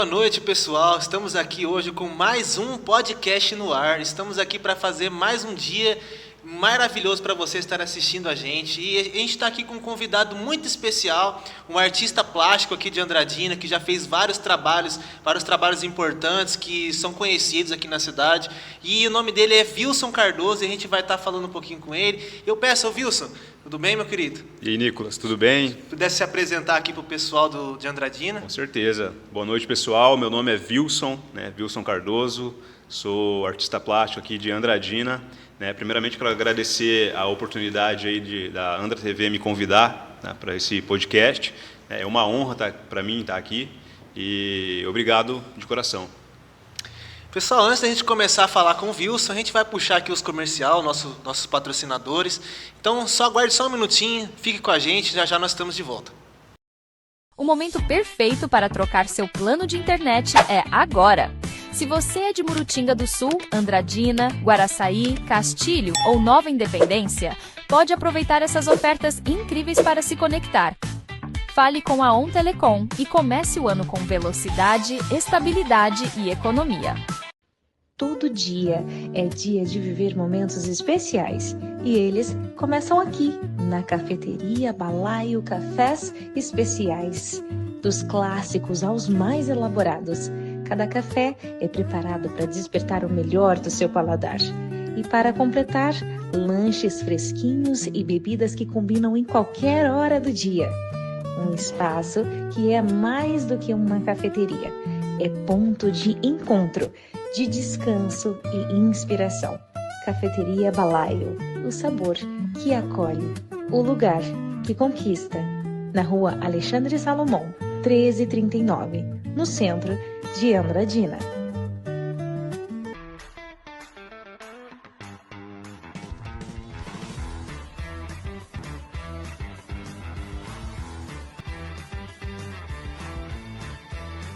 Boa noite, pessoal. Estamos aqui hoje com mais um podcast no ar. Estamos aqui para fazer mais um dia maravilhoso para você estar assistindo a gente. E a gente está aqui com um convidado muito especial, um artista plástico aqui de Andradina, que já fez vários trabalhos importantes, que são conhecidos aqui na cidade. E o nome dele é Wilson Cardoso e a gente vai estar falando um pouquinho com ele. Eu peço, Wilson, tudo bem, meu querido? E aí, Nicolas, tudo bem? Se pudesse se apresentar aqui para o pessoal de Andradina. Com certeza. Boa noite, pessoal. Meu nome é Wilson, Wilson Cardoso. Sou artista plástico aqui de Andradina. Primeiramente, quero agradecer a oportunidade aí da Andra TV me convidar para esse podcast. É uma honra para mim estar aqui e obrigado de coração. Pessoal, antes da gente começar a falar com o Wilson, a gente vai puxar aqui os comercial, nossos patrocinadores. Então, aguarde só um minutinho, fique com a gente, já já nós estamos de volta. O momento perfeito para trocar seu plano de internet é agora. Se você é de Murutinga do Sul, Andradina, Guaraçaí, Castilho ou Nova Independência, pode aproveitar essas ofertas incríveis para se conectar. Fale com a ON Telecom e comece o ano com velocidade, estabilidade e economia. Todo dia é dia de viver momentos especiais e eles começam aqui, na Cafeteria Balaio Cafés Especiais. Dos clássicos aos mais elaborados, cada café é preparado para despertar o melhor do seu paladar. E para completar, lanches fresquinhos e bebidas que combinam em qualquer hora do dia. Um espaço que é mais do que uma cafeteria. É ponto de encontro, de descanso e inspiração. Cafeteria Balaio, o sabor que acolhe, o lugar que conquista. Na rua Alexandre Salomão, 1339, no centro de Andradina.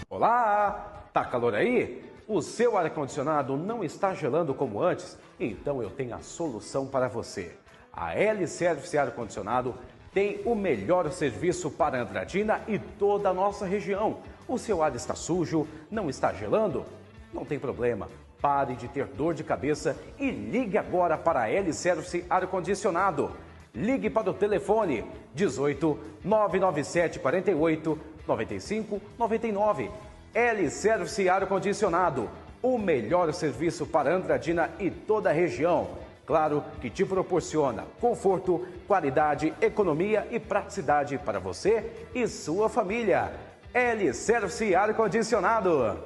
Olá! Tá calor aí? O seu ar-condicionado não está gelando como antes? Então eu tenho a solução para você. A L-Service Ar-Condicionado tem o melhor serviço para Andradina e toda a nossa região. O seu ar está sujo? Não está gelando? Não tem problema. Pare de ter dor de cabeça e ligue agora para a L-Service Ar-Condicionado. Ligue para o telefone 18 997 48 95 99. L-Service Ar-Condicionado, o melhor serviço para Andradina e toda a região. Claro que te proporciona conforto, qualidade, economia e praticidade para você e sua família. L-Service Ar-Condicionado.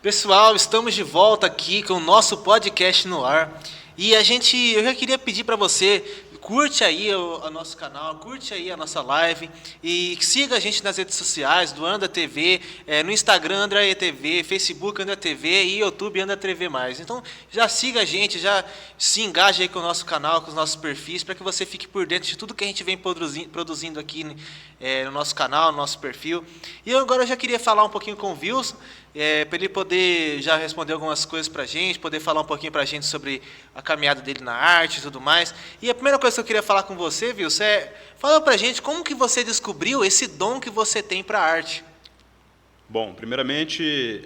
Pessoal, estamos de volta aqui com o nosso podcast no ar. E eu já queria pedir para você, curte aí o nosso canal, curte aí a nossa live e siga a gente nas redes sociais do Andra TV, no Instagram Andra TV, Facebook Andra TV e YouTube Andra TV+. Então já siga a gente, já se engaje aí com o nosso canal, com os nossos perfis, para que você fique por dentro de tudo que a gente vem produzindo aqui no nosso canal, no nosso perfil. E agora eu já queria falar um pouquinho com o Wilson, para ele poder já responder algumas coisas para a gente, poder falar um pouquinho para a gente sobre a caminhada dele na arte e tudo mais. E a primeira coisa que eu queria falar com você, Wilson, fala para a gente como que você descobriu esse dom que você tem para a arte. Bom, primeiramente,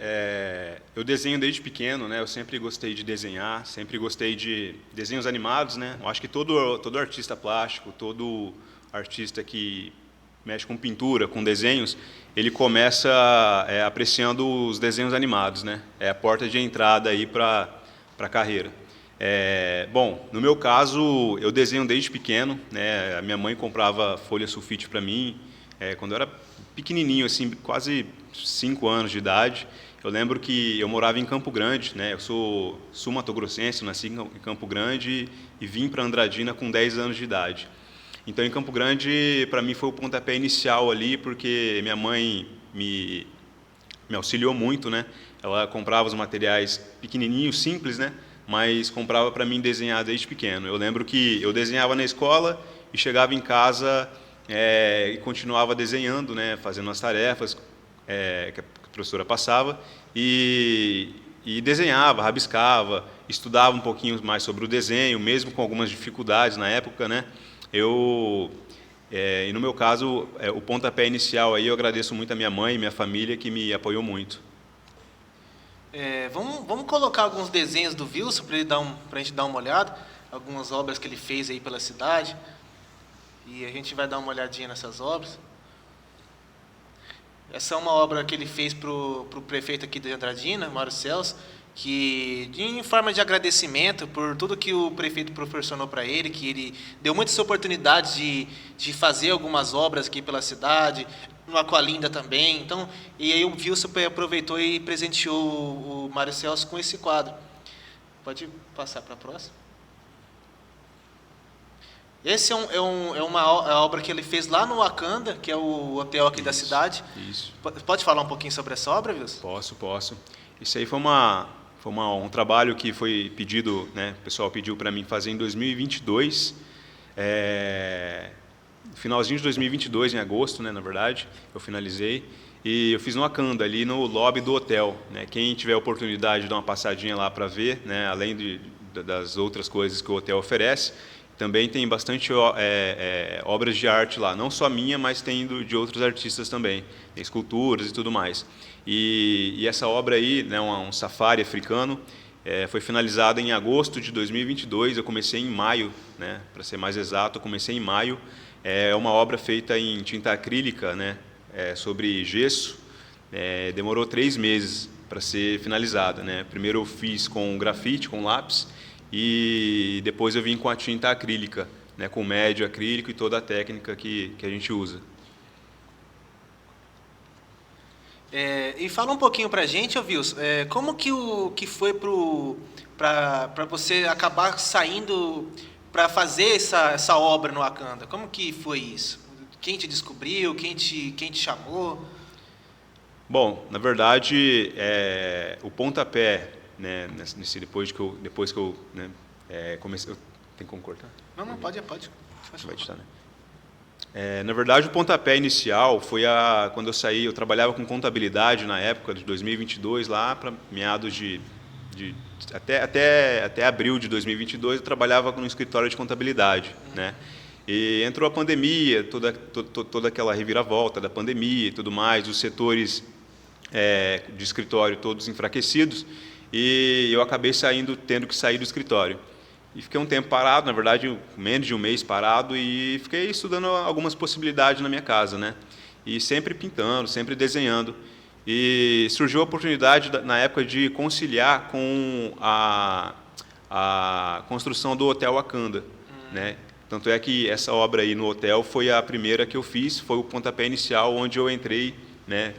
eu desenho desde pequeno, eu sempre gostei de desenhar, sempre gostei de desenhos animados, Eu acho que todo artista plástico, todo artista que mexe com pintura, com desenhos, ele começa apreciando os desenhos animados, É a porta de entrada aí para a carreira. Bom, no meu caso, eu desenho desde pequeno, A minha mãe comprava folha sulfite para mim, quando eu era pequenininho, assim, quase 5 anos de idade. Eu lembro que eu morava em Campo Grande, né? Eu sou sul-mato-grossense, nasci em Campo Grande e vim para Andradina com 10 anos de idade. Então, em Campo Grande, para mim foi o pontapé inicial ali, porque minha mãe me auxiliou muito, né? Ela comprava os materiais pequenininhos, simples, né? Mas comprava para mim desenhar desde pequeno. Eu lembro que eu desenhava na escola e chegava em casa e continuava desenhando, né? Fazendo as tarefas que a professora passava e desenhava, rabiscava, estudava um pouquinho mais sobre o desenho, mesmo com algumas dificuldades na época, né? E no meu caso, o pontapé inicial aí, eu agradeço muito a minha mãe e minha família que me apoiou muito. Vamos colocar alguns desenhos do Wilson para a gente dar uma olhada, algumas obras que ele fez aí pela cidade, e a gente vai dar uma olhadinha nessas obras. Essa é uma obra que ele fez para o prefeito aqui de Andradina, Mário Celso, que em forma de agradecimento por tudo que o prefeito proporcionou para ele, que ele deu muitas oportunidades de fazer algumas obras aqui pela cidade, no Aqualinda também. Então, e aí o Wilson aproveitou e presenteou o Mário Celso com esse quadro. Pode passar para a próxima. Esse é uma obra que ele fez lá no Wakanda, que é o hotel aqui da cidade. Isso. Pode falar um pouquinho sobre essa obra, Wilson? Posso. Isso aí foi um trabalho que foi pedido, né? O pessoal pediu para mim fazer em 2022. Finalzinho de 2022, em agosto, né, na verdade, eu finalizei. E eu fiz no Wakanda, ali no lobby do hotel, né? Quem tiver a oportunidade de dar uma passadinha lá para ver, né? Além das outras coisas que o hotel oferece, também tem bastante obras de arte lá, não só minha, mas tem de outros artistas também, tem esculturas e tudo mais. E essa obra aí, né, um safari africano, foi finalizada em agosto de 2022, eu comecei em maio, né, para ser mais exato, eu comecei em maio. É uma obra feita em tinta acrílica, né, sobre gesso, demorou 3 meses para ser finalizada, né. Primeiro eu fiz com grafite, com lápis, e depois eu vim com a tinta acrílica, né, com médio acrílico e toda a técnica que a gente usa. E fala um pouquinho para a gente, Wilson, como que foi para você acabar saindo para fazer essa obra no Wakanda? Como que foi isso? Quem te descobriu? Quem te chamou? Bom, na verdade, o pontapé, né, depois que eu né, comecei... Tem como cortar? Não, pode. Vai editar, né? Na verdade, o pontapé inicial foi quando eu saí, eu trabalhava com contabilidade na época de 2022, lá para meados até abril de 2022, eu trabalhava no escritório de contabilidade, né? E entrou a pandemia, toda aquela reviravolta da pandemia e tudo mais, os setores de escritório todos enfraquecidos, e eu acabei tendo que sair do escritório. E fiquei um tempo parado, na verdade, menos de um mês parado, e fiquei estudando algumas possibilidades na minha casa, né? E sempre pintando, sempre desenhando. E surgiu a oportunidade, na época, de conciliar com a construção do Hotel Wakanda, né? Tanto é que essa obra aí no hotel foi a primeira que eu fiz, foi o pontapé inicial, onde eu entrei, né,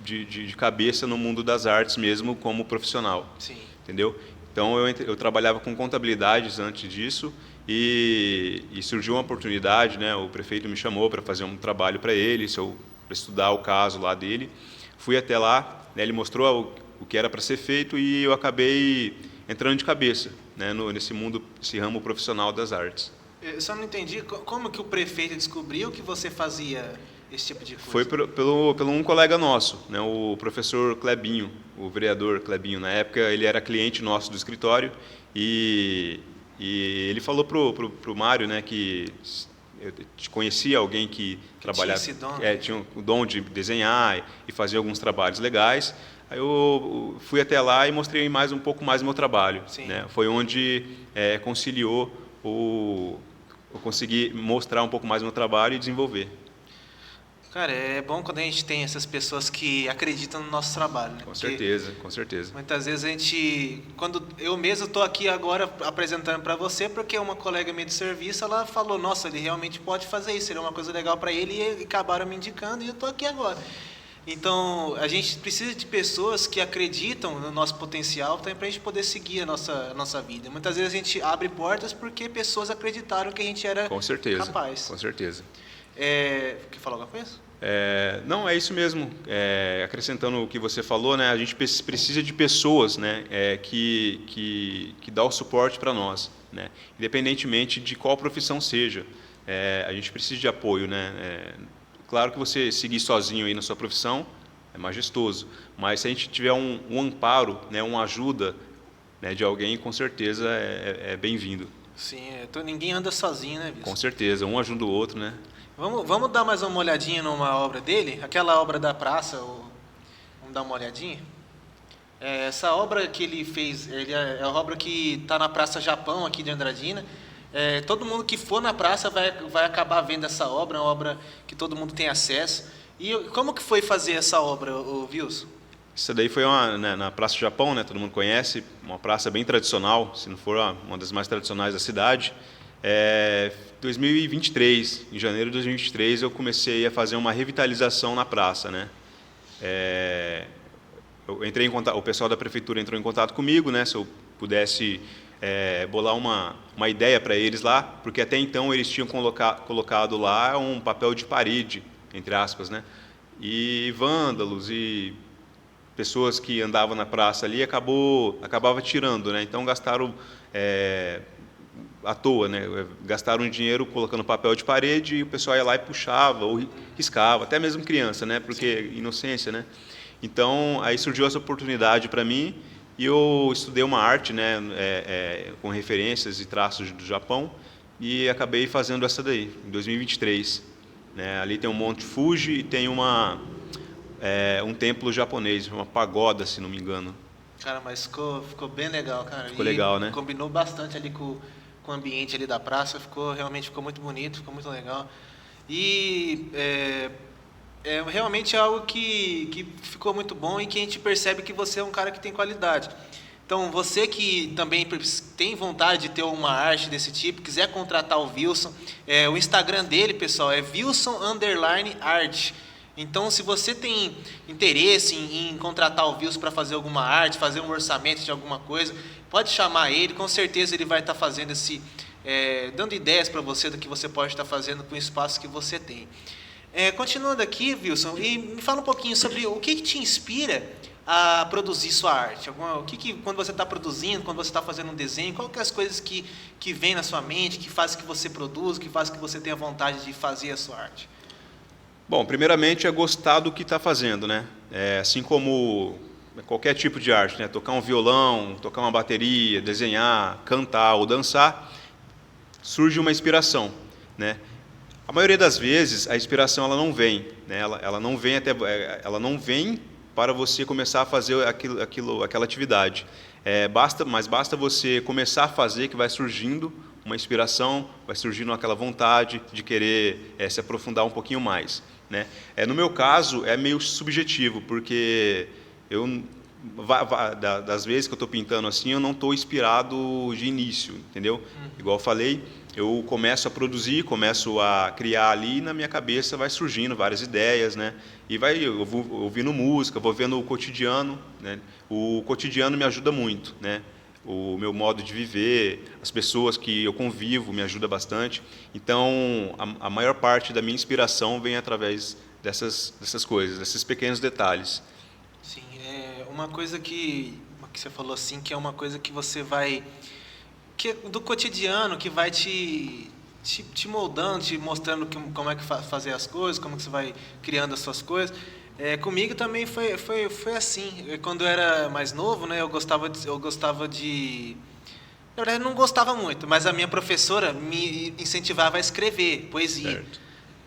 de cabeça no mundo das artes mesmo, como profissional. Sim. Entendeu? Então, eu trabalhava com contabilidades antes disso e surgiu uma oportunidade, né? O prefeito me chamou para fazer um trabalho para ele, para estudar o caso lá dele. Fui até lá, né, ele mostrou o que era para ser feito e eu acabei entrando de cabeça, né, nesse mundo, esse ramo profissional das artes. Eu só não entendi como que o prefeito descobriu que você fazia esse tipo de coisa. Foi pelo um colega nosso, né, o professor Clebinho, o vereador Clebinho. Na época, ele era cliente nosso do escritório e ele falou pro Mário, né, que eu conhecia alguém que trabalhava, tinha o dom de desenhar e fazer alguns trabalhos legais. Aí eu fui até lá e mostrei um pouco mais do meu trabalho, né? Foi onde conciliou eu consegui mostrar um pouco mais do meu trabalho e desenvolver. Cara, é bom quando a gente tem essas pessoas que acreditam no nosso trabalho, né? Com certeza, com certeza. Muitas vezes a gente, quando eu mesmo estou aqui agora apresentando para você, porque uma colega minha de serviço, ela falou, nossa, ele realmente pode fazer isso, seria uma coisa legal para ele, e acabaram me indicando e eu estou aqui agora. Então, a gente precisa de pessoas que acreditam no nosso potencial para a gente poder seguir a nossa vida. Muitas vezes a gente abre portas porque pessoas acreditaram que a gente era Com certeza, capaz. com certeza. Quer falar alguma coisa? Não, é isso mesmo. Acrescentando o que você falou, né, a gente precisa de pessoas, né, que dá o suporte para nós, né, independentemente de qual profissão seja. A gente precisa de apoio, né. Claro que você seguir sozinho aí na sua profissão é majestoso, mas se a gente tiver um amparo, né, uma ajuda, né, de alguém, com certeza é bem-vindo. Sim, ninguém anda sozinho, né, Wilson? Com certeza, um ajuda o outro, né. Vamos dar mais uma olhadinha numa obra dele? Aquela obra da praça, vamos dar uma olhadinha? Essa obra que ele fez, é a obra que está na Praça Japão, aqui de Andradina. Todo mundo que for na praça vai acabar vendo essa obra, é uma obra que todo mundo tem acesso. E como que foi fazer essa obra, Wilson? Isso daí foi na Praça Japão, né, todo mundo conhece, uma praça bem tradicional, se não for uma das mais tradicionais da cidade. 2023, em janeiro de 2023, eu comecei a fazer uma revitalização na praça, né? Eu entrei em contato, o pessoal da prefeitura entrou em contato comigo, né, se eu pudesse bolar uma ideia para eles lá, porque até então eles tinham colocado lá um papel de parede, entre aspas, né? E vândalos e pessoas que andavam na praça ali acabava tirando, né? Então gastaram à toa, né? Gastaram dinheiro colocando papel de parede e o pessoal ia lá e puxava ou riscava, até mesmo criança, né? Porque inocência, né? Então aí surgiu essa oportunidade para mim e eu estudei uma arte, né? Com referências e traços do Japão e acabei fazendo essa daí em 2023, né? Ali tem um Monte Fuji e tem um templo japonês, uma pagoda, se não me engano. Cara, mas ficou bem legal, cara. Ficou legal, né? Combinou bastante ali com o ambiente ali da praça, realmente ficou muito bonito, ficou muito legal. E realmente algo que ficou muito bom e que a gente percebe que você é um cara que tem qualidade. Então, você que também tem vontade de ter uma arte desse tipo, quiser contratar o Wilson, o Instagram dele, pessoal, é Wilson_Art. Então, se você tem interesse em contratar o Wilson para fazer alguma arte, fazer um orçamento de alguma coisa, pode chamar ele, com certeza ele vai estar fazendo dando ideias para você do que você pode estar fazendo com o espaço que você tem. Continuando aqui, Wilson, e me fala um pouquinho sobre o que te inspira a produzir sua arte. Quando você está produzindo, quando você está fazendo um desenho, qual que é as coisas que vêm na sua mente, que faz que você produza, que faz que você tenha vontade de fazer a sua arte? Bom, primeiramente é gostar do que está fazendo, né? Assim como qualquer tipo de arte, né? Tocar um violão, tocar uma bateria, desenhar, cantar ou dançar, surge uma inspiração, né? A maioria das vezes a inspiração ela não vem, né? Ela não vem para você começar a fazer aquela atividade. Basta você começar a fazer que vai surgindo uma inspiração, vai surgindo aquela vontade de querer se aprofundar um pouquinho mais, né? No meu caso é meio subjetivo, porque das vezes que eu estou pintando assim, eu não estou inspirado de início, entendeu? Igual eu falei, eu começo a produzir, começo a criar ali e na minha cabeça vai surgindo várias ideias, né? E eu vou ouvindo música, vou vendo o cotidiano, né? O cotidiano me ajuda muito, né? O meu modo de viver, as pessoas que eu convivo me ajuda bastante. Então, a maior parte da minha inspiração vem através dessas coisas, desses pequenos detalhes. Sim, uma coisa que você falou assim, que é uma coisa que você vai... que do cotidiano, que vai te moldando, te mostrando como é que fazer as coisas, como que você vai criando as suas coisas. Comigo também foi assim. Quando eu era mais novo, né, eu gostava de... Na verdade, eu não gostava muito, mas a minha professora me incentivava a escrever poesia. Certo.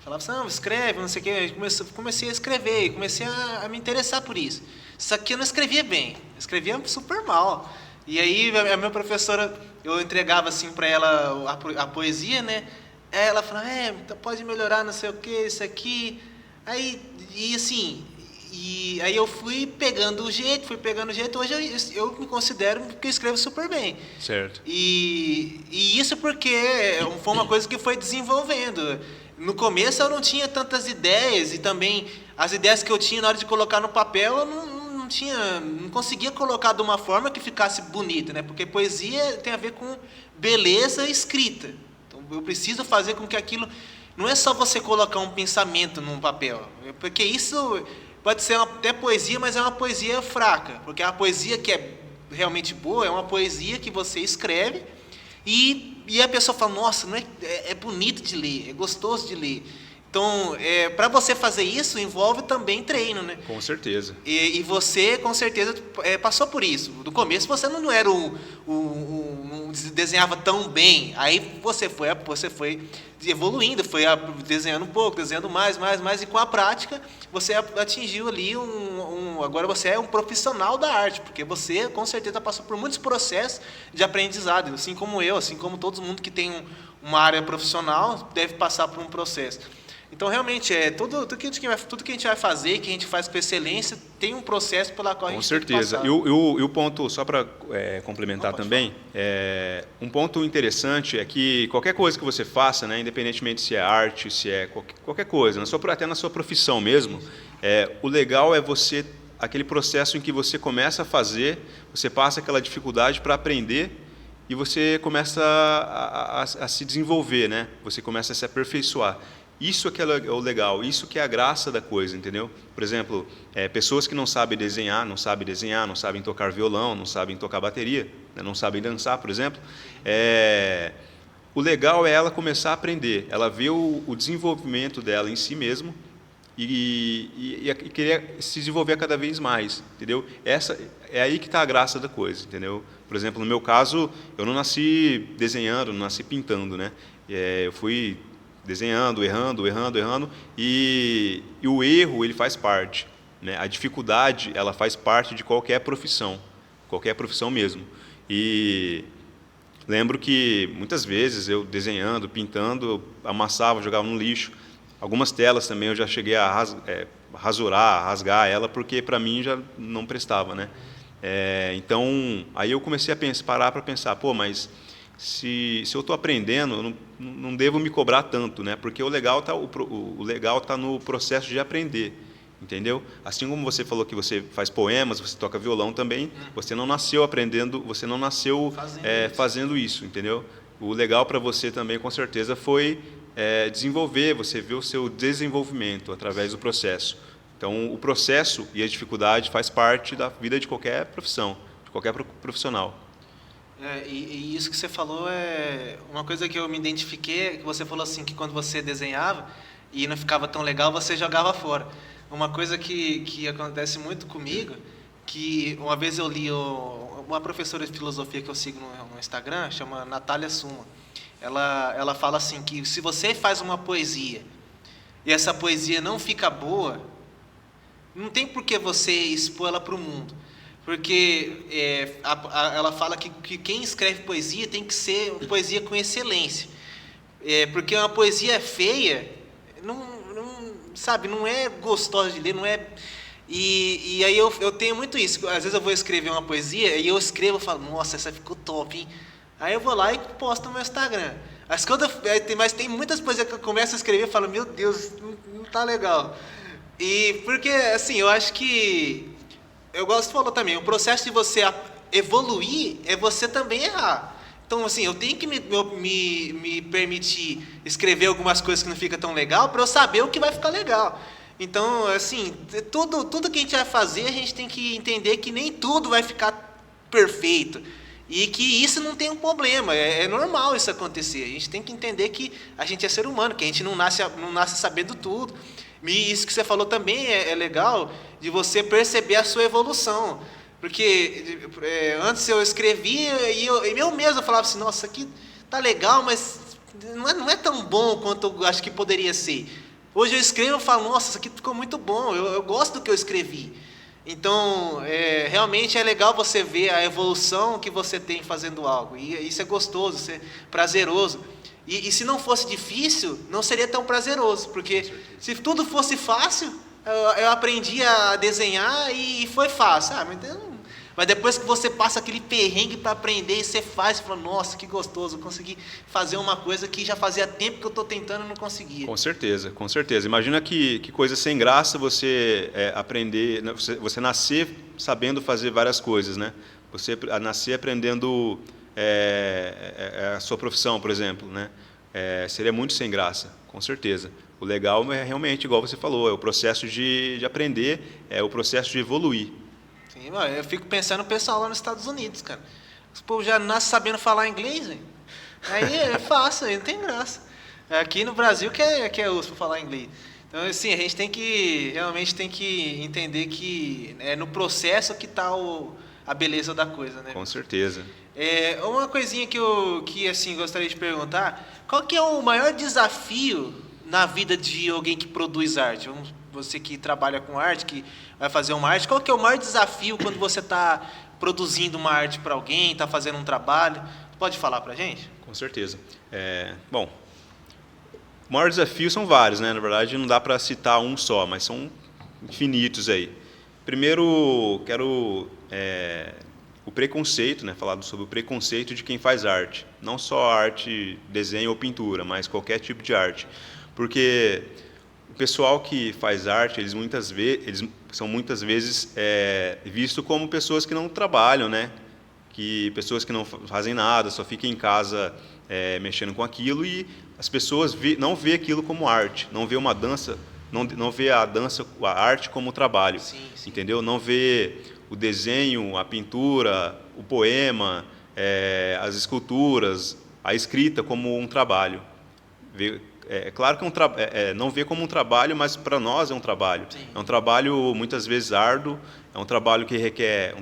Falava assim, não, escreve, não sei o quê. Comecei a escrever, e comecei a me interessar por isso. Só que eu não escrevia bem, eu escrevia super mal. E aí a minha professora, eu entregava assim para ela a poesia, né? Ela falava, pode melhorar, não sei o quê, isso aqui. E assim, aí eu fui pegando o jeito, hoje eu me considero que eu escrevo super bem. Certo. E isso porque foi uma coisa que foi desenvolvendo. No começo eu não tinha tantas ideias, e também as ideias que eu tinha na hora de colocar no papel eu não conseguia colocar de uma forma que ficasse bonita, né? Porque poesia tem a ver com beleza escrita. Então eu preciso fazer com que aquilo... Não é só você colocar um pensamento num papel, porque isso pode ser até poesia, mas é uma poesia fraca, porque a poesia que é realmente boa é uma poesia que você escreve e a pessoa fala, nossa, não é bonito de ler, é gostoso de ler. Então, para você fazer isso, envolve também treino, né? Com certeza. E você, com certeza, passou por isso. No começo, você não era não desenhava tão bem. Aí você foi evoluindo, foi desenhando um pouco, desenhando mais. E com a prática, você atingiu ali agora você é um profissional da arte, porque você, com certeza, passou por muitos processos de aprendizado, assim como eu, assim como todo mundo que tem uma área profissional, deve passar por um processo. Então, realmente, tudo que a gente vai fazer, que a gente faz com excelência, tem um processo pela qual a gente tem que passar. Com certeza. E o ponto, só para complementar também, um ponto interessante é que qualquer coisa que você faça, né, independentemente se é arte, se é qualquer coisa, até na sua profissão mesmo, o legal é aquele processo em que você começa a fazer, você passa aquela dificuldade para aprender e você começa a se desenvolver, né? Você começa a se aperfeiçoar. Isso que é o legal, isso que é a graça da coisa, entendeu? Por exemplo, pessoas que não sabem desenhar, não sabem tocar violão, não sabem tocar bateria, né? Não sabem dançar, por exemplo. O legal é ela começar a aprender, ela vê o desenvolvimento dela em si mesmo e querer se desenvolver cada vez mais, entendeu? É aí que está a graça da coisa, entendeu? Por exemplo, no meu caso, eu não nasci desenhando, não nasci pintando, né? Eu fui desenhando, errando, e o erro, ele faz parte, né? A dificuldade, ela faz parte de qualquer profissão mesmo. E lembro que muitas vezes eu desenhando, pintando, eu amassava, jogava no lixo. Algumas telas também eu já cheguei a rasgar ela, porque para mim já não prestava, né? Então, aí eu comecei a parar para pensar, mas se eu estou aprendendo, eu não devo me cobrar tanto, né? Porque o legal tá no processo de aprender, entendeu? Assim como você falou que você faz poemas, você toca violão também, você não nasceu aprendendo, você não nasceu fazendo isso, entendeu? O legal para você também, com certeza, foi desenvolver, você vê o seu desenvolvimento através do processo. Então, o processo e a dificuldade faz parte da vida de qualquer profissão, de qualquer profissional. E isso que você falou é uma coisa que eu me identifiquei, que você falou assim, que quando você desenhava e não ficava tão legal, você jogava fora. Uma coisa que acontece muito comigo, que uma vez eu li uma professora de filosofia que eu sigo no Instagram, chama Natália Suma. Ela fala assim, que se você faz uma poesia e essa poesia não fica boa, não tem por que você expor ela para o mundo. Porque ela fala que quem escreve poesia tem que ser poesia com excelência. Porque uma poesia feia, não é gostosa de ler, não é... E aí eu tenho muito isso. Às vezes eu vou escrever uma poesia e eu escrevo e falo, nossa, essa ficou top, hein? Aí eu vou lá e posto no meu Instagram. Mas tem muitas poesias que eu começo a escrever e falo, meu Deus, não tá legal. E porque, assim, eu acho que... Eu gosto de falar também, o processo de você evoluir é você também errar. Então, assim, eu tenho que me permitir escrever algumas coisas que não fica tão legal para eu saber o que vai ficar legal. Então, assim, tudo que a gente vai fazer, a gente tem que entender que nem tudo vai ficar perfeito. E que isso não tem um problema, é normal isso acontecer. A gente tem que entender que a gente é ser humano, que a gente não nasce sabendo tudo. E isso que você falou também é legal, de você perceber a sua evolução. Porque antes eu escrevia e eu mesmo falava assim, nossa, isso aqui tá legal, mas não é tão bom quanto eu acho que poderia ser. Hoje eu escrevo e falo, nossa, isso aqui ficou muito bom, eu gosto do que eu escrevi. Então, realmente é legal você ver a evolução que você tem fazendo algo. E isso é gostoso, isso é prazeroso. E se não fosse difícil, não seria tão prazeroso. Porque se tudo fosse fácil, eu aprendi a desenhar e foi fácil. Mas depois que você passa aquele perrengue para aprender e você faz, você fala, nossa, que gostoso, eu consegui fazer uma coisa que já fazia tempo que eu estou tentando e não conseguia. Com certeza, com certeza. Imagina que coisa sem graça você aprender, você nascer sabendo fazer várias coisas, né? Você nascer aprendendo a sua profissão, por exemplo, né? Seria muito sem graça, com certeza. O legal é realmente, igual você falou, é o processo de aprender, é o processo de evoluir. Sim, eu fico pensando no pessoal lá nos Estados Unidos, cara. Os povos já nascem sabendo falar inglês, velho. Aí é fácil, aí não tem graça. Aqui no Brasil que é osso para falar inglês. Então, assim, a gente realmente tem que entender que é no processo que está a beleza da coisa, né? Com certeza. Uma coisinha que assim, gostaria de perguntar, qual que é o maior desafio na vida de alguém que produz arte? Você que trabalha com arte, que vai fazer uma arte, qual que é o maior desafio quando você está produzindo uma arte para alguém, está fazendo um trabalho? Pode falar para a gente? Com certeza. Bom, o maior desafio são vários, né? Na verdade, não dá para citar um só, mas são infinitos aí. Primeiro, quero o preconceito, né? Falar sobre o preconceito de quem faz arte. Não só arte, desenho ou pintura, mas qualquer tipo de arte. Porque o pessoal que faz arte, eles são muitas vezes vistos como pessoas que não trabalham, né? Pessoas que não fazem nada, só ficam em casa mexendo com aquilo, e as pessoas não vê aquilo como arte, não vê uma dança, não vê a arte como trabalho, sim. Entendeu? Não vê o desenho, a pintura, o poema, as esculturas, a escrita como um trabalho. Claro que não vê como um trabalho, mas para nós é um trabalho. Sim. É um trabalho muitas vezes árduo, é um trabalho que requer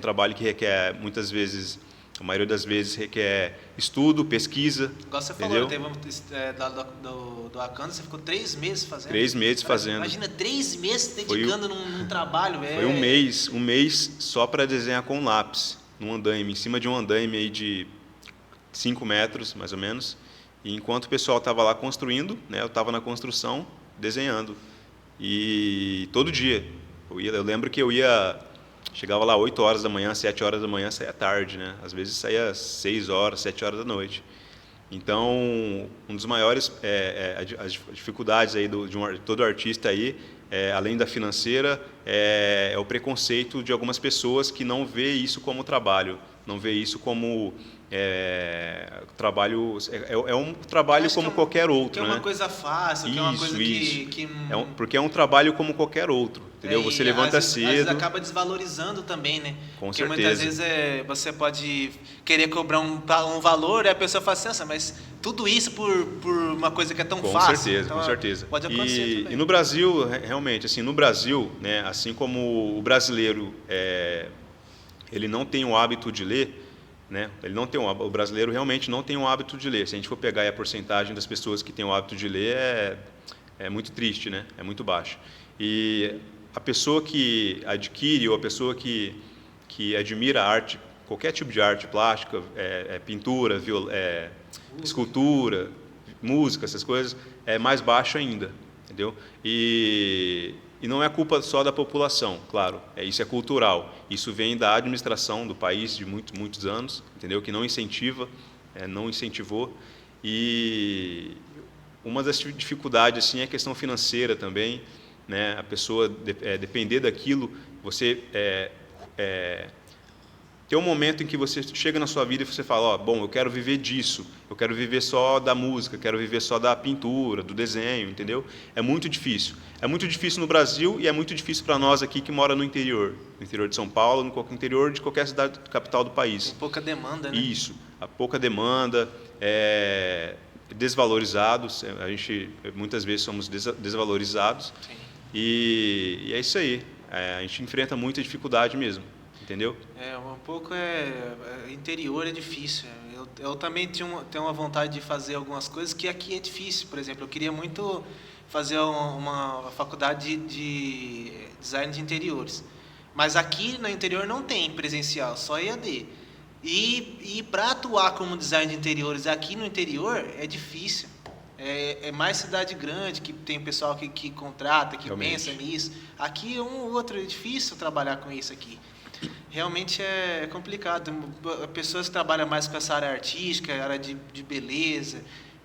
muitas vezes, a maioria das vezes requer estudo, pesquisa. Igual você entendeu? Falou, do Wakanda, você ficou 3 meses fazendo. 3 meses fazendo. Imagina 3 meses dedicando num trabalho. Foi um mês só para desenhar com lápis, num andaime, em cima de um andaime aí de 5 metros, mais ou menos. E enquanto o pessoal estava lá construindo, né, eu estava na construção, desenhando. E todo dia. Eu lembro que chegava lá 8 horas da manhã, 7 horas da manhã, saía tarde, né? Às vezes saía 6 horas, 7 horas da noite. Então, um dos maiores as dificuldades aí de todo artista aí, além da financeira, é o preconceito de algumas pessoas que não vê isso como trabalho, não vê isso como trabalho. É um trabalho como qualquer outro, que é uma coisa fácil, que é uma coisa que porque é um trabalho como qualquer outro, entendeu? Você levanta cedo. Às vezes acaba desvalorizando também, né? Com porque certeza. Muitas vezes você pode querer cobrar um valor e a pessoa fala assim, mas tudo isso por uma coisa que é tão fácil. Com certeza. Pode acontecer também. E no Brasil, realmente, assim, né, assim como o brasileiro ele não tem o hábito de ler, né? O brasileiro realmente não tem o hábito de ler. Se a gente for pegar a porcentagem das pessoas que têm o hábito de ler, é muito triste, né? É muito baixo. E a pessoa que adquire, ou a pessoa que admira a arte, qualquer tipo de arte plástica, pintura, escultura, música, essas coisas, é mais baixo ainda, entendeu? E não é culpa só da população, claro, isso é cultural. Isso vem da administração do país de muitos anos, entendeu? Que não incentivou. E uma das dificuldades assim, é a questão financeira também, né? A pessoa depender daquilo, você tem um momento em que você chega na sua vida e você fala, bom, eu quero viver disso, eu quero viver só da música, quero viver só da pintura, do desenho, entendeu? É muito difícil. É muito difícil no Brasil e é muito difícil para nós aqui que mora no interior de São Paulo, no interior de qualquer cidade capital do país. Tem pouca demanda, né? Isso, a pouca demanda, desvalorizados, muitas vezes somos desvalorizados. Sim. E é isso aí, a gente enfrenta muita dificuldade mesmo. Entendeu? Um pouco interior é difícil. Eu também tenho uma vontade de fazer algumas coisas que aqui é difícil. Por exemplo, eu queria muito fazer uma faculdade de design de interiores. Mas aqui no interior não tem presencial, só EAD. E para atuar como design de interiores aqui no interior é difícil. É mais cidade grande, que tem pessoal que contrata, que Realmente. pensa nisso. Aqui um ou outro, é difícil trabalhar com isso aqui. Realmente é complicado. Pessoas que trabalham mais com essa área artística, área de beleza,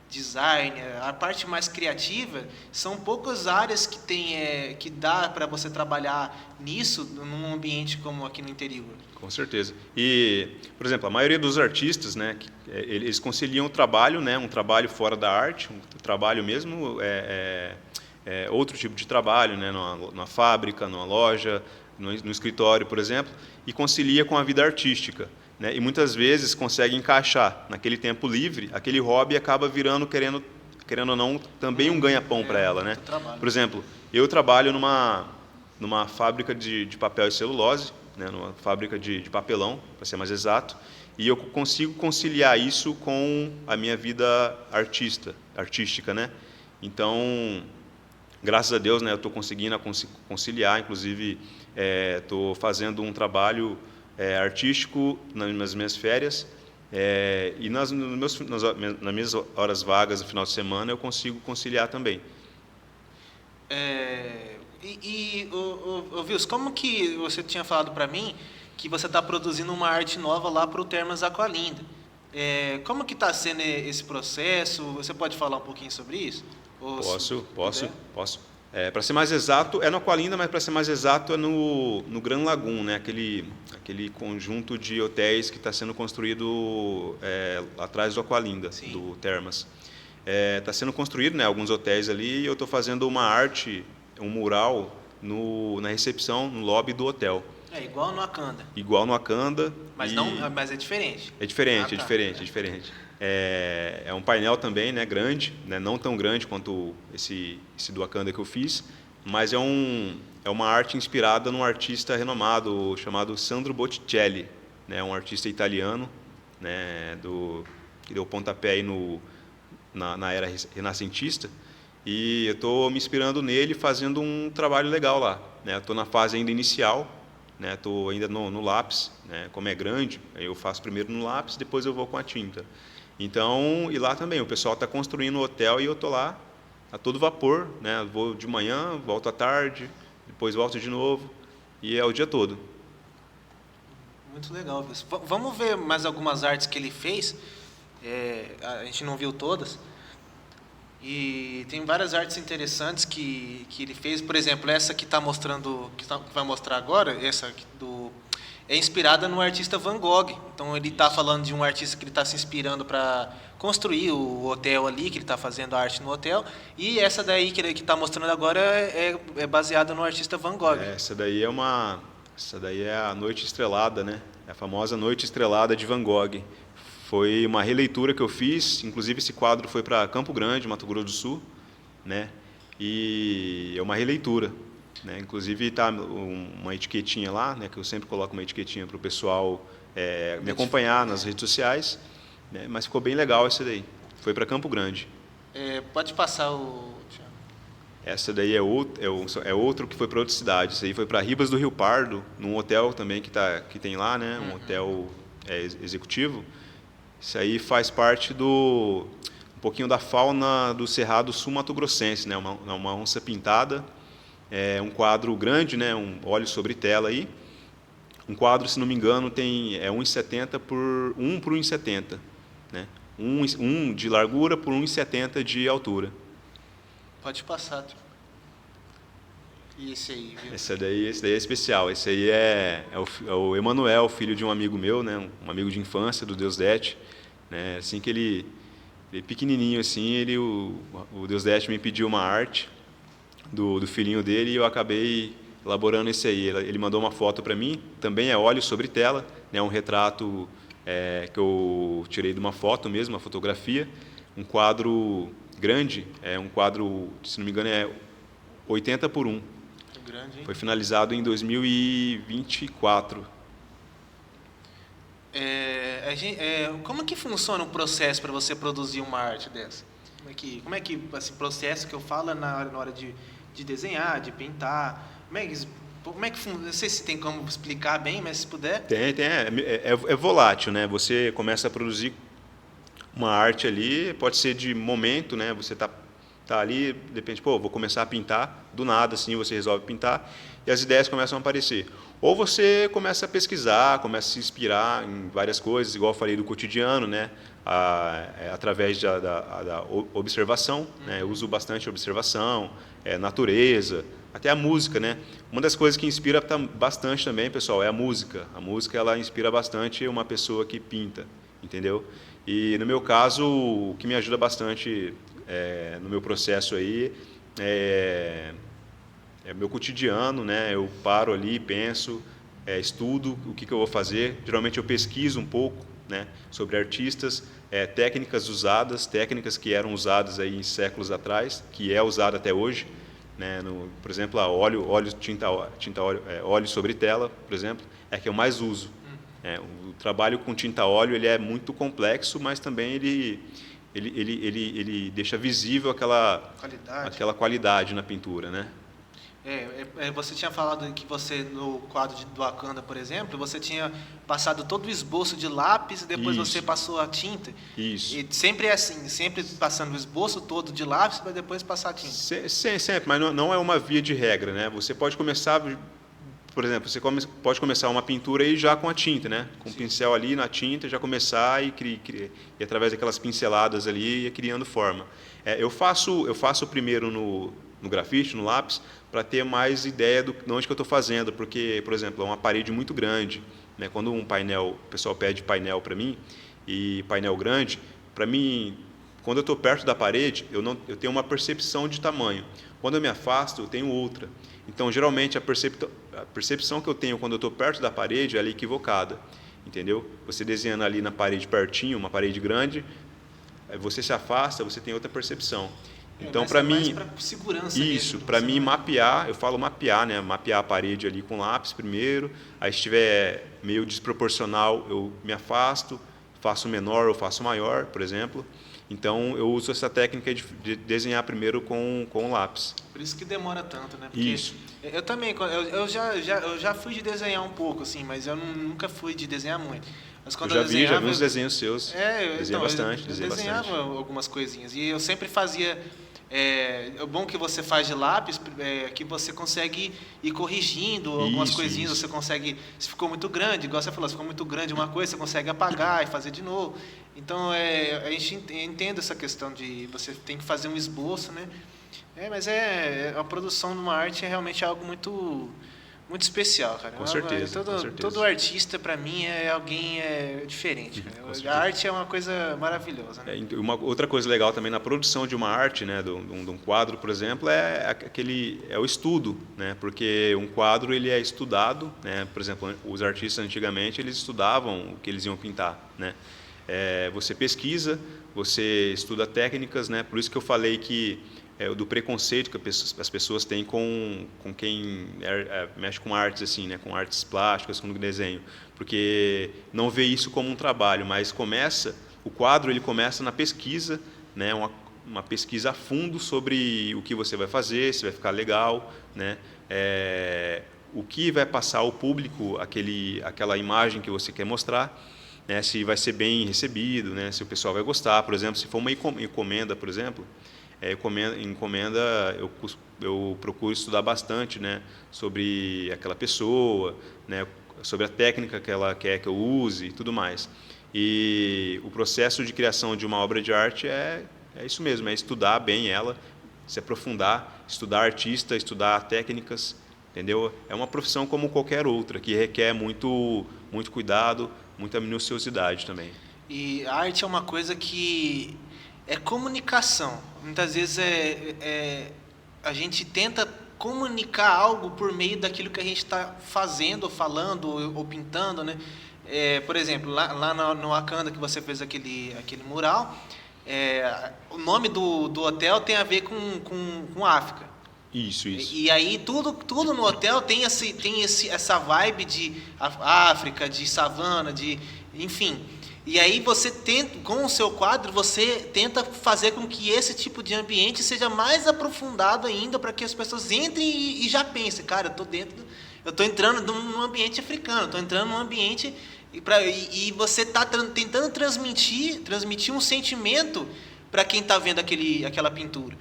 design, a parte mais criativa, são poucas áreas que tem, que dá para você trabalhar nisso num ambiente como aqui no interior. Com certeza. E, por exemplo, a maioria dos artistas, né, eles conciliam o trabalho, né, um trabalho fora da arte, um trabalho mesmo, outro tipo de trabalho, né, numa fábrica, numa loja, no escritório, por exemplo, e concilia com a vida artística, né, e muitas vezes consegue encaixar naquele tempo livre, aquele hobby acaba virando, querendo ou não, também um ganha-pão para ela, né? Por exemplo, eu trabalho numa fábrica de papel e celulose, né, numa fábrica de papelão, para ser mais exato, e eu consigo conciliar isso com a minha vida artística, né? Então, graças a Deus, né, eu estou conseguindo conciliar, inclusive estou fazendo um trabalho artístico nas minhas férias, e nas minhas horas vagas no final de semana eu consigo conciliar também. Wilson, como que você tinha falado para mim que você está produzindo uma arte nova lá para o Termas Aqualinda? Como que está sendo esse processo? Você pode falar um pouquinho sobre isso? Posso. Para ser mais exato, é no Aqualinda, mas para ser mais exato é no Gran Lagoon, né? Aquele conjunto de hotéis que está sendo construído atrás do Aqualinda, sim, do Termas. Está sendo construído, né, alguns hotéis ali, e eu estou fazendo uma arte, um mural na recepção, no lobby do hotel. Igual no Acanda. Igual no Acanda. Mas é diferente. É diferente. É um painel também, né, grande, né, não tão grande quanto esse do Acanda que eu fiz, mas é uma arte inspirada num artista renomado chamado Sandro Botticelli, né, um artista italiano, né, que deu pontapé aí na era renascentista, e eu estou me inspirando nele, fazendo um trabalho legal lá, né? Estou na fase ainda inicial, né? Estou ainda no lápis, né? Como é grande, eu faço primeiro no lápis, depois eu vou com a tinta. Então, e lá também, o pessoal está construindo o hotel e eu estou lá a todo vapor, né? Vou de manhã, volto à tarde, depois volto de novo, e é o dia todo. Muito legal, Wilson. Vamos ver mais algumas artes que ele fez. A gente não viu todas. E tem várias artes interessantes que ele fez. Por exemplo, essa que está mostrando, que vai mostrar agora, essa aqui é inspirada no artista Van Gogh. Então ele está falando de um artista que ele está se inspirando para construir o hotel ali, que ele está fazendo a arte no hotel. E essa daí que está mostrando agora é baseada no artista Van Gogh. Essa daí é a Noite Estrelada, né? É a famosa Noite Estrelada de Van Gogh. Foi uma releitura que eu fiz, inclusive esse quadro foi para Campo Grande, Mato Grosso do Sul, né? E é uma releitura, né? Inclusive está uma etiquetinha lá, né? Que eu sempre coloco uma etiquetinha para o pessoal me acompanhar nas redes sociais, né? Mas ficou bem legal essa daí. Foi para Campo Grande. Pode passar o... Essa daí é outro que foi para outra cidade. Essa aí foi para Ribas do Rio Pardo, num hotel também que tem lá, né? Um hotel executivo. Isso aí faz parte um pouquinho da fauna do Cerrado sul-mato-grossense, né? Uma onça pintada, um quadro grande, né? Um óleo sobre tela aí. Um quadro, se não me engano, tem 1,70 por 1 por 1,70, né? 1 de largura por 1,70 de altura. Pode passar. E esse aí, viu? Esse daí é especial. Esse aí é o Emanuel, filho de um amigo meu, né? Um amigo de infância do Deusdete, né? Assim que ele pequenininho assim, o Deusdete me pediu uma arte do filhinho dele e eu acabei elaborando esse aí. Ele mandou uma foto para mim, também é óleo sobre tela, né? Um retrato que eu tirei de uma foto mesmo, uma fotografia, um quadro grande, um quadro, se não me engano, é 80 por 1. Grande, hein? Foi finalizado em 2024. Como que funciona o processo para você produzir uma arte dessa? Como é que esse processo que eu falo na hora de desenhar, de pintar, Como é que funciona? Não sei se tem como explicar bem, mas se puder. Tem. É volátil, né? Você começa a produzir uma arte ali, pode ser de momento, né? Você tá ali, de repente, vou começar a pintar, do nada, assim, você resolve pintar, e as ideias começam a aparecer. Ou você começa a pesquisar, começa a se inspirar em várias coisas, igual eu falei do cotidiano, né? Através da observação, né? Eu uso bastante observação, natureza, até a música, né? Uma das coisas que inspira bastante também, pessoal, é a música. A música, ela inspira bastante uma pessoa que pinta, entendeu? E, no meu caso, o que me ajuda bastante no meu processo aí é meu cotidiano, né? Eu paro ali, penso, estudo o que eu vou fazer. Geralmente eu pesquiso um pouco, né, sobre artistas, técnicas usadas, técnicas que eram usadas aí em séculos atrás, que é usada até hoje, né? Por exemplo, óleo sobre tela, por exemplo, é que eu mais uso. O trabalho com tinta óleo ele é muito complexo, mas também ele deixa visível aquela qualidade na pintura, né? Você tinha falado que você, no quadro do Wakanda, por exemplo, você tinha passado todo o esboço de lápis e depois você passou a tinta. Isso. E sempre é assim, sempre passando o esboço todo de lápis para depois passar a tinta. Sempre, mas não é uma via de regra, né? Você pode começar, por exemplo, você pode começar uma pintura aí já com a tinta, né? Com o pincel ali na tinta, já começar e através daquelas pinceladas ali ir criando forma. Eu faço primeiro no grafite, no lápis, para ter mais ideia de onde que eu estou fazendo, porque, por exemplo, é uma parede muito grande, né? Quando o pessoal pede painel para mim, e painel grande, para mim, quando eu estou perto da parede, eu tenho uma percepção de tamanho. Quando eu me afasto, eu tenho outra. Então, geralmente, a percepção que eu tenho quando eu estou perto da parede é equivocada, entendeu? Você desenhando ali na parede pertinho, uma parede grande, você se afasta, você tem outra percepção. Então, para mim, isso, para mim mapear, eu falo mapear, né? Mapear a parede ali com lápis primeiro, aí se estiver meio desproporcional, eu me afasto, faço menor ou faço maior, por exemplo. Então, eu uso essa técnica de desenhar primeiro com lápis. Por isso que demora tanto, né? Porque isso. Eu também, eu já fui de desenhar um pouco, assim, mas eu nunca fui de desenhar muito. Mas quando já vi uns desenhos seus. Desenhei bastante. Eu desenhava algumas coisinhas. E eu sempre fazia. O bom que você faz de lápis é que você consegue ir corrigindo algumas coisinhas. Você consegue. Se ficou muito grande, igual você falou, se ficou muito grande uma coisa, você consegue apagar e fazer de novo. Então, a gente entende essa questão de você tem que fazer um esboço, né? Mas a produção de uma arte é realmente algo muito, muito especial, cara. Com certeza. Todo artista, para mim, é alguém diferente. A arte é uma coisa maravilhosa, né? Uma outra coisa legal também na produção de uma arte, né, de um quadro, por exemplo, é o estudo, né? Porque um quadro ele é estudado, né? Por exemplo, os artistas antigamente eles estudavam o que eles iam pintar, né? Você pesquisa, você estuda técnicas, né? Por isso que eu falei que do preconceito que as pessoas têm com quem mexe com artes assim, né, com artes plásticas, com desenho, porque não vê isso como um trabalho, mas o quadro ele começa na pesquisa, né, uma pesquisa a fundo sobre o que você vai fazer, se vai ficar legal, né, o que vai passar ao público aquela imagem que você quer mostrar, né, se vai ser bem recebido, né, se o pessoal vai gostar, por exemplo, se for uma encomenda, por exemplo. Encomenda, eu procuro estudar bastante, né, sobre aquela pessoa, né, sobre a técnica que ela quer que eu use e tudo mais. E o processo de criação de uma obra de arte é isso mesmo, é estudar bem ela, se aprofundar, estudar artista, estudar técnicas, entendeu? É uma profissão como qualquer outra, que requer muito, muito cuidado, muita minuciosidade também. E a arte é uma coisa que é comunicação. Muitas vezes a gente tenta comunicar algo por meio daquilo que a gente está fazendo, ou falando, ou pintando, né? Por exemplo, lá no Wakanda, que você fez aquele mural, o nome do hotel tem a ver com África. Isso. E aí tudo no hotel tem essa vibe de África, de savana, enfim. E aí você tenta, com o seu quadro, você tenta fazer com que esse tipo de ambiente seja mais aprofundado ainda, para que as pessoas entrem e já pensem, cara, Eu estou entrando num ambiente africano, estou entrando num ambiente e você está tentando transmitir um sentimento para quem está vendo aquela pintura.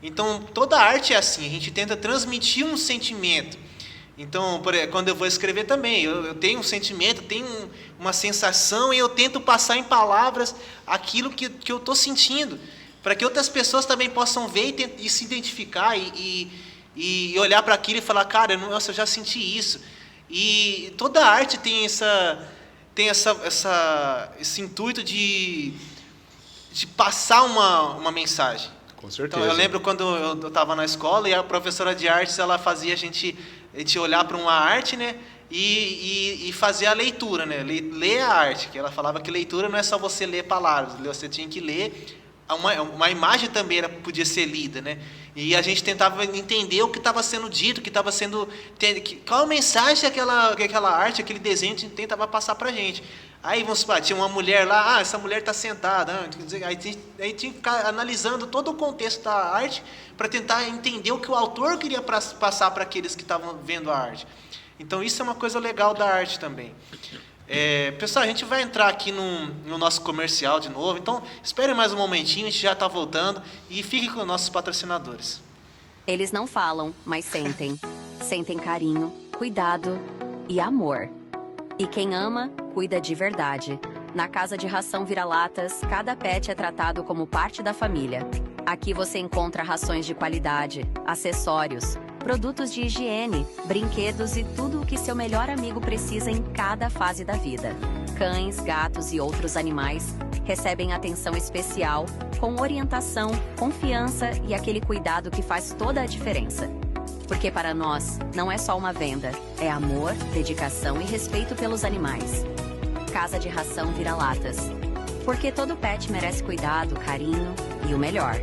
Então, toda arte é assim, a gente tenta transmitir um sentimento. Então, quando eu vou escrever também, eu tenho um sentimento, tenho uma sensação e eu tento passar em palavras aquilo que eu estou sentindo, para que outras pessoas também possam ver e se identificar e olhar para aquilo e falar, cara, nossa, eu já senti isso. E toda arte tem esse intuito de passar uma mensagem. Com certeza. Então, eu lembro quando eu estava na escola e a professora de artes, ela fazia a gente olhar para uma arte, né, e fazer a leitura, né, ler a arte, que ela falava que leitura não é só você ler palavras, você tinha que ler, uma imagem também podia ser lida, né, e a gente tentava entender o que estava sendo dito, qual a mensagem que aquela arte, aquele desenho tentava passar para a gente. Aí, vamos supor, tinha uma mulher lá, essa mulher está sentada. Aí tinha que ficar analisando todo o contexto da arte para tentar entender o que o autor queria passar para aqueles que estavam vendo a arte. Então, isso é uma coisa legal da arte também. Pessoal, a gente vai entrar aqui no nosso comercial de novo. Então, espere mais um momentinho, a gente já está voltando. E fique com os nossos patrocinadores. Eles não falam, mas sentem. Sentem carinho, cuidado e amor. E quem ama, cuida de verdade. Na Casa de Ração Vira-Latas, cada pet é tratado como parte da família. Aqui você encontra rações de qualidade, acessórios, produtos de higiene, brinquedos e tudo o que seu melhor amigo precisa em cada fase da vida. Cães, gatos e outros animais recebem atenção especial, com orientação, confiança e aquele cuidado que faz toda a diferença. Porque para nós, não é só uma venda, é amor, dedicação e respeito pelos animais. Casa de Ração Vira-Latas. Porque todo pet merece cuidado, carinho e o melhor.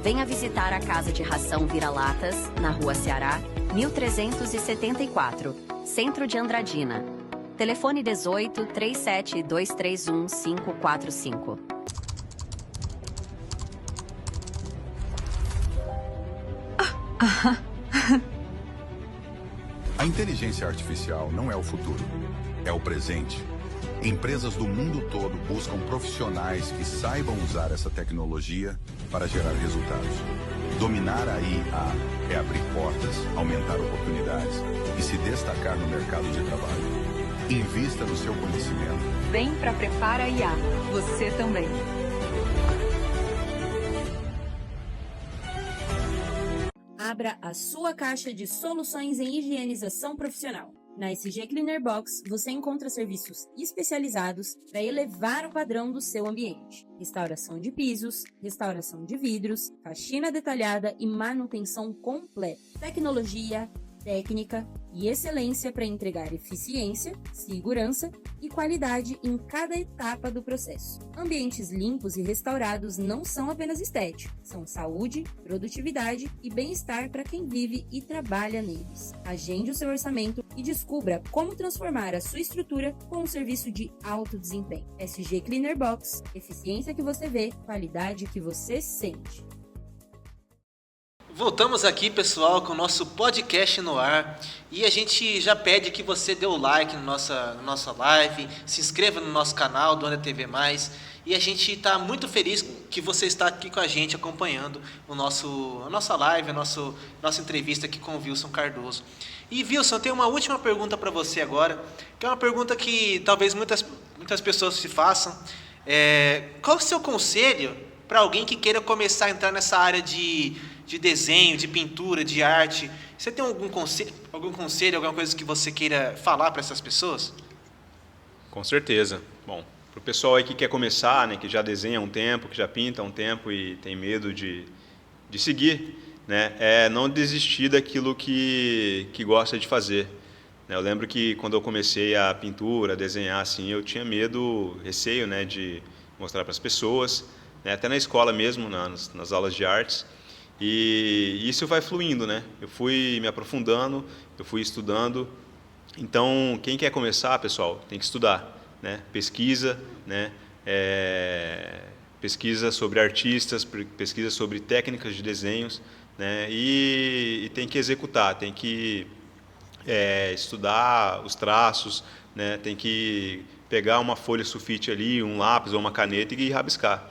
Venha visitar a Casa de Ração Vira-Latas, na Rua Ceará, 1374, Centro de Andradina. Telefone 18 37 231 545. A inteligência artificial não é o futuro, é o presente. Empresas do mundo todo buscam profissionais que saibam usar essa tecnologia para gerar resultados. Dominar a IA é abrir portas, aumentar oportunidades e se destacar no mercado de trabalho. Invista no seu conhecimento. Vem para Prepara IA. Você também. Abra a sua caixa de soluções em higienização profissional. Na SG Cleaner Box, você encontra serviços especializados para elevar o padrão do seu ambiente. Restauração de pisos, restauração de vidros, faxina detalhada e manutenção completa. Tecnologia, técnica e excelência para entregar eficiência, segurança e qualidade em cada etapa do processo. Ambientes limpos e restaurados não são apenas estéticos, são saúde, produtividade e bem-estar para quem vive e trabalha neles. Agende o seu orçamento e descubra como transformar a sua estrutura com um serviço de alto desempenho. SG Cleaner Box, eficiência que você vê, qualidade que você sente. Voltamos aqui, pessoal, com o nosso podcast no ar. E a gente já pede que você dê o like na nossa live, se inscreva no nosso canal do Onda TV+. E a gente está muito feliz que você está aqui com a gente, acompanhando a nossa live, a nossa entrevista aqui com o Wilson Cardoso. E, Wilson, eu tenho uma última pergunta para você agora, que é uma pergunta que talvez muitas pessoas se façam. Qual é o seu conselho para alguém que queira começar a entrar nessa área de desenho, de pintura, de arte? Você tem algum conselho, alguma coisa que você queira falar para essas pessoas? Com certeza. Bom, para o pessoal aí que quer começar, né, que já desenha há um tempo, que já pinta há um tempo e tem medo de seguir, né, não desistir daquilo que gosta de fazer. Eu lembro que quando eu comecei a pintura, a desenhar, assim, eu tinha medo, receio, né, de mostrar para as pessoas, né, até na escola mesmo, nas aulas de artes. E isso vai fluindo, né? Eu fui me aprofundando, eu fui estudando. Então, quem quer começar, pessoal, tem que estudar, né? Pesquisa, né? Pesquisa sobre artistas, pesquisa sobre técnicas de desenhos, né? E tem que executar, tem que estudar os traços, né? Tem que pegar uma folha sulfite ali, um lápis ou uma caneta e rabiscar,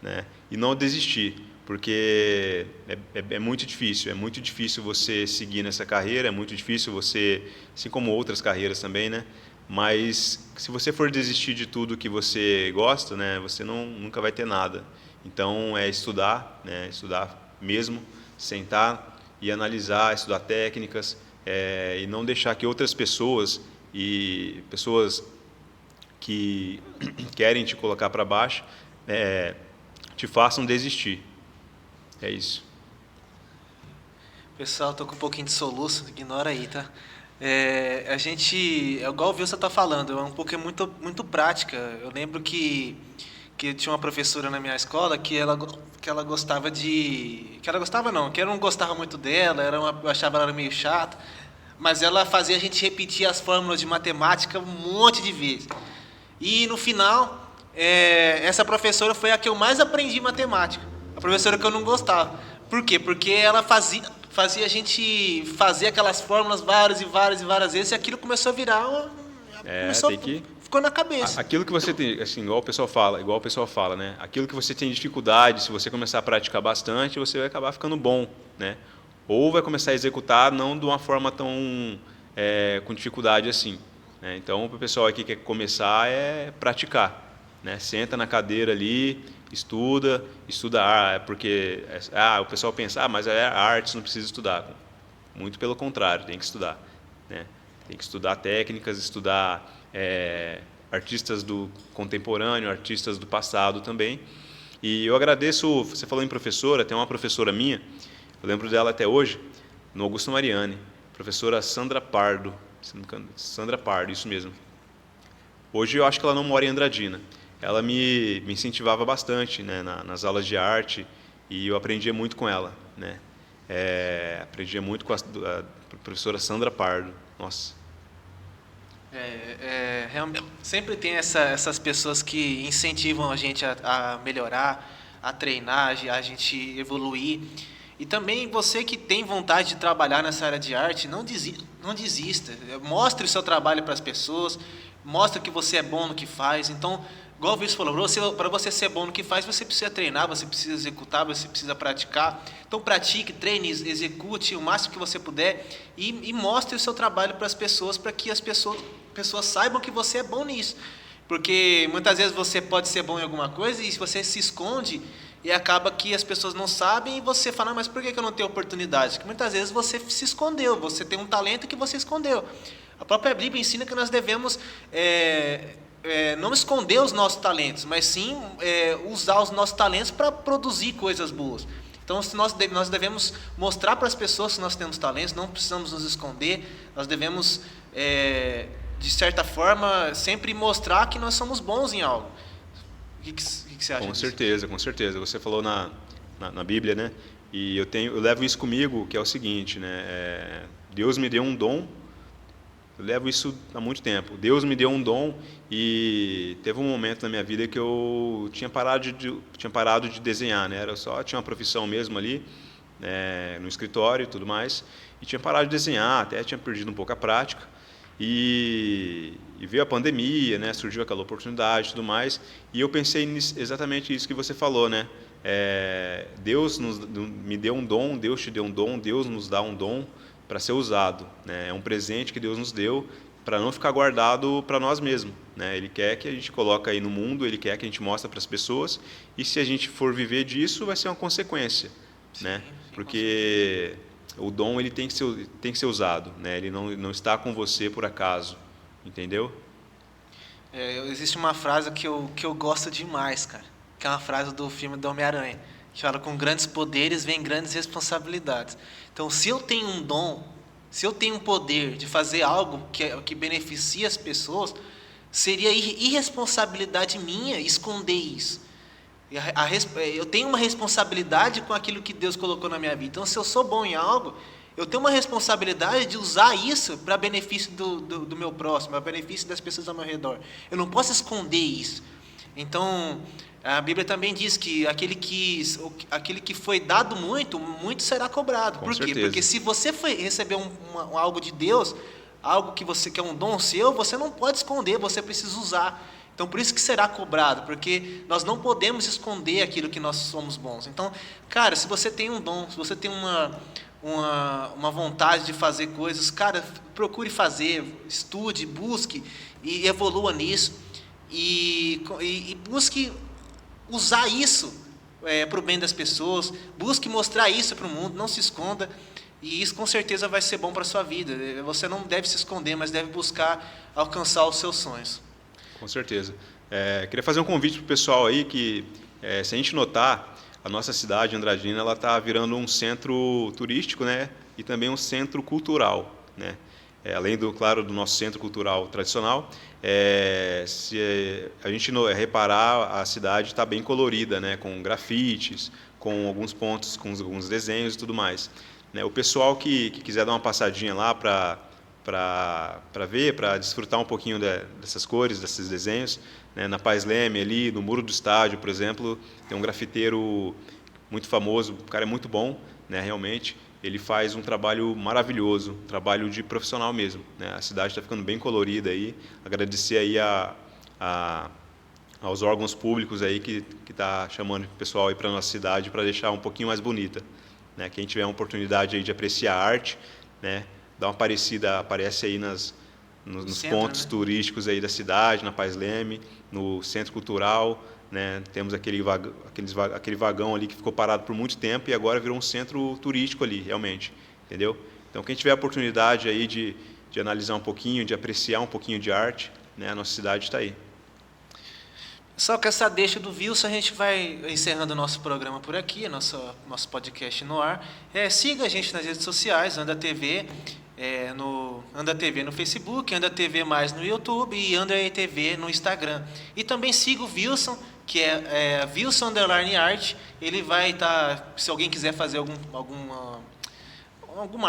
né? E não desistir, porque é muito difícil você seguir nessa carreira, é muito difícil você, assim como outras carreiras também, né? Mas se você for desistir de tudo que você gosta, né, você nunca vai ter nada. Então é estudar, né, estudar mesmo, sentar e analisar, estudar técnicas, e não deixar que outras pessoas e pessoas que querem te colocar para baixo te façam desistir. É isso. Pessoal, tô com um pouquinho de soluço, ignora aí, tá? A gente, é igual o Wilson tá falando, é um pouco muito prática. Eu lembro que tinha uma professora na minha escola que ela gostava de... Que ela gostava não, que eu não gostava muito dela, eu achava ela meio chata, mas ela fazia a gente repetir as fórmulas de matemática um monte de vezes. E no final, essa professora foi a que eu mais aprendi matemática, a professora que eu não gostava. Por quê? Porque ela fazia a gente fazer aquelas fórmulas várias vezes, e aquilo começou a virar ficou na cabeça. Aquilo que você tem, assim, igual o pessoal fala, né? Aquilo que você tem dificuldade, se você começar a praticar bastante, você vai acabar ficando bom, né? Ou vai começar a executar não de uma forma tão com dificuldade assim, né? Então, o pessoal aqui que quer começar praticar, né? Senta na cadeira ali, estuda porque o pessoal pensa, mas é artes, não precisa estudar. Muito pelo contrário, tem que estudar, né? Tem que estudar técnicas, estudar artistas do contemporâneo, artistas do passado também. E eu agradeço, você falou em professora, tem uma professora minha, eu lembro dela até hoje, no Augusto Mariani, professora Sandra Pardo, isso mesmo. Hoje eu acho que ela não mora em Andradina. Ela me incentivava bastante, né, nas aulas de arte, e eu aprendia muito com ela, né? Aprendia muito com a professora Sandra Pardo. Nossa. Realmente, sempre tem essas pessoas que incentivam a gente a melhorar, a treinar, a gente evoluir. E também você que tem vontade de trabalhar nessa área de arte, não desista. Mostre o seu trabalho para as pessoas, mostre que você é bom no que faz. Então, igual o Wilson falou, para você ser bom no que faz, você precisa treinar, você precisa executar, você precisa praticar. Então, pratique, treine, execute o máximo que você puder e mostre o seu trabalho para as pessoas, para que as pessoas saibam que você é bom nisso. Porque muitas vezes você pode ser bom em alguma coisa e você se esconde e acaba que as pessoas não sabem e você fala, mas por que eu não tenho oportunidade? Porque muitas vezes você se escondeu, você tem um talento que você escondeu. A própria Bíblia ensina que nós devemos não esconder os nossos talentos, mas sim usar os nossos talentos para produzir coisas boas. Então, nós devemos mostrar para as pessoas que nós temos talentos, não precisamos nos esconder, nós devemos, de certa forma, sempre mostrar que nós somos bons em algo. O que você acha disso? Com certeza. Você falou na Bíblia, né? E eu levo isso comigo, que é o seguinte, né? Deus me deu um dom. Eu levo isso há muito tempo. Deus me deu um dom e teve um momento na minha vida que eu tinha parado de desenhar, né? Tinha uma profissão mesmo ali, no escritório e tudo mais, e tinha parado de desenhar, até tinha perdido um pouco a prática. E veio a pandemia, né? Surgiu aquela oportunidade e tudo mais, e eu pensei exatamente isso que você falou, né? Deus me deu um dom, Deus te deu um dom, Deus nos dá um dom para ser usado, né? É um presente que Deus nos deu para não ficar guardado para nós mesmos, né? Ele quer que a gente coloque aí no mundo, Ele quer que a gente mostre para as pessoas, e se a gente for viver disso, vai ser uma consequência, né? Porque o dom ele tem que ser usado, né? Ele não está com você por acaso, entendeu? Existe uma frase que eu gosto demais, cara, que é uma frase do filme do Homem-Aranha, que fala: com grandes poderes vem grandes responsabilidades. Então, se eu tenho um dom, se eu tenho um poder de fazer algo que beneficie as pessoas, seria irresponsabilidade minha esconder isso. Eu tenho uma responsabilidade com aquilo que Deus colocou na minha vida. Então, se eu sou bom em algo, eu tenho uma responsabilidade de usar isso para benefício do meu próximo, para benefício das pessoas ao meu redor. Eu não posso esconder isso. Então, a Bíblia também diz que aquele que foi dado muito, muito será cobrado. Por quê? certeza. Porque se você recebeu algo de Deus, algo que você quer, um dom seu, você não pode esconder, você precisa usar. Então, por isso que será cobrado, porque nós não podemos esconder aquilo que nós somos bons. Então, cara, se você tem um dom, se você tem uma vontade de fazer coisas, cara, procure fazer, estude, busque e evolua nisso. E busque usar isso para o bem das pessoas, busque mostrar isso para o mundo, não se esconda, e isso com certeza vai ser bom para a sua vida. Você não deve se esconder, mas deve buscar alcançar os seus sonhos. Com certeza. Queria fazer um convite para o pessoal aí que, se a gente notar, a nossa cidade, Andradina, ela está virando um centro turístico, né, e também um centro cultural, né. Além claro, do nosso centro cultural tradicional, se a gente reparar, a cidade está bem colorida, né, com grafites, com alguns pontos, com alguns desenhos e tudo mais. Né, o pessoal que quiser dar uma passadinha lá para ver, para desfrutar um pouquinho dessas cores, desses desenhos, né, na Paz Leme, ali no muro do estádio, por exemplo, tem um grafiteiro muito famoso, o cara é muito bom, né, realmente. Ele faz um trabalho maravilhoso, um trabalho de profissional mesmo, né? A cidade está ficando bem colorida aí. Agradecer aí aos órgãos públicos aí que tá chamando o pessoal aí para nossa cidade para deixar um pouquinho mais bonita, né? Quem tiver a oportunidade aí de apreciar a arte, né? Dá uma aparece aí nos centro, pontos, né, turísticos aí da cidade, na Paz Leme, no Centro Cultural, né? Temos aquele vagão ali que ficou parado por muito tempo e agora virou um centro turístico ali, realmente, entendeu? Então, quem tiver a oportunidade aí de analisar um pouquinho, de apreciar um pouquinho de arte, né? A nossa cidade está aí. Só com essa deixa do Wilson, a gente vai encerrando o nosso programa por aqui, nosso podcast no ar. Siga a gente nas redes sociais, Anda TV, Anda TV no Facebook, Anda TV mais no YouTube e Anda TV no Instagram. E também siga o Wilson, que é Wilson_Art. Ele vai estar, se alguém quiser fazer alguma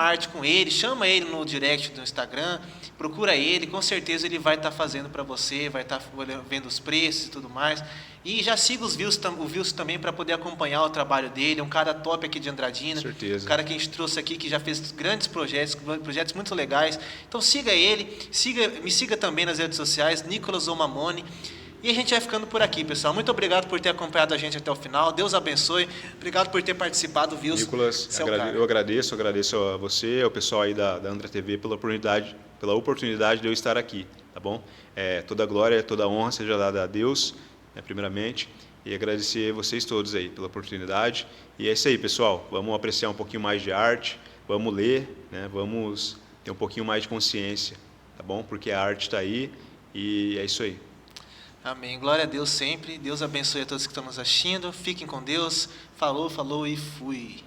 arte com ele, chama ele no direct do Instagram, procura ele, com certeza ele vai estar fazendo para você, vai estar vendo os preços e tudo mais. E já siga o Wilson também para poder acompanhar o trabalho dele, é um cara top aqui de Andradina, Com certeza. um cara que a gente trouxe aqui, que já fez grandes projetos muito legais. Então siga ele, me siga também nas redes sociais, Nicolas Omamone. E a gente vai ficando por aqui, pessoal. Muito obrigado por ter acompanhado a gente até o final. Deus abençoe. Obrigado por ter participado, Wilson. Nicolas, eu agradeço a você, ao pessoal aí da Andra TV pela oportunidade de eu estar aqui, tá bom? Toda glória, toda honra seja dada a Deus, né, primeiramente, e agradecer vocês todos aí pela oportunidade. E é isso aí, pessoal. Vamos apreciar um pouquinho mais de arte, vamos ler, né? Vamos ter um pouquinho mais de consciência, tá bom? Porque a arte está aí e é isso aí. Amém. Glória a Deus sempre. Deus abençoe a todos que estão nos assistindo. Fiquem com Deus. Falou e fui.